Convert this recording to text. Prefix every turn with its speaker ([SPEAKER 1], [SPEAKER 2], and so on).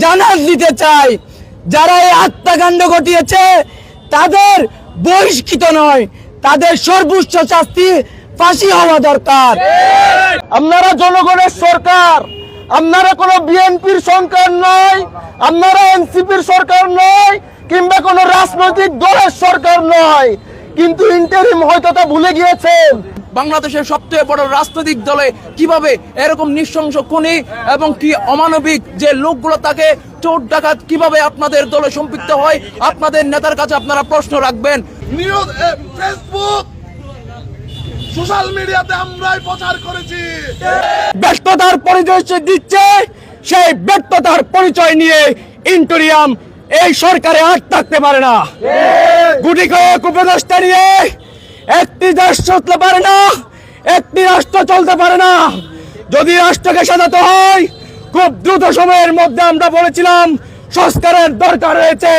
[SPEAKER 1] জানান দিতে চাই, যারা এই হত্যাকাণ্ড ঘটিয়েছে তাদের বহিষ্কৃত নয়, তাদের সর্বোচ্চ শাস্তি ফাঁসি হওয়া দরকার। আপনারা জনগণের সরকার, আপনারা কোনো বিএনপির সরকার নয়, আপনারা এনসিপির সরকার নয়, কিংবা কোনো রাজনৈতিক দলের সরকার নয়, কিন্তু ইন্টারিম হয়তো তা ভুলে গিয়েছেন।
[SPEAKER 2] বাংলাদেশের সবচেয়ে বড় রাজনৈতিক দলে কিভাবে এরকম নৃশংস খুনি এবং কি অমানবিক যে লোকগুলো তাকে চোর ডাকাত কিভাবে আপনাদের দলে সম্পৃক্ত হয়, আপনাদের নেতার কাছে আপনারা প্রশ্ন রাখবেন।
[SPEAKER 3] নিউজ ফেসবুক সোশ্যাল মিডিয়াতে আমরাই প্রচার করেছি।
[SPEAKER 1] ব্যর্থতার পরিচয় সে দিচ্ছে, সেই ব্যর্থতার পরিচয় নিয়ে ইন্টেরিয়াম এই সরকারে আর থাকতে পারে না। গুটি কয়েক উপদেষ্টা নিয়ে একটি দেশ চলতে পারে না, একটি রাষ্ট্র চলতে পারে না। যদি রাষ্ট্রকে সাজাতে হয় খুব দ্রুত সময়ের মধ্যে আমরা বলেছিলাম সংস্কারের দরকার রয়েছে।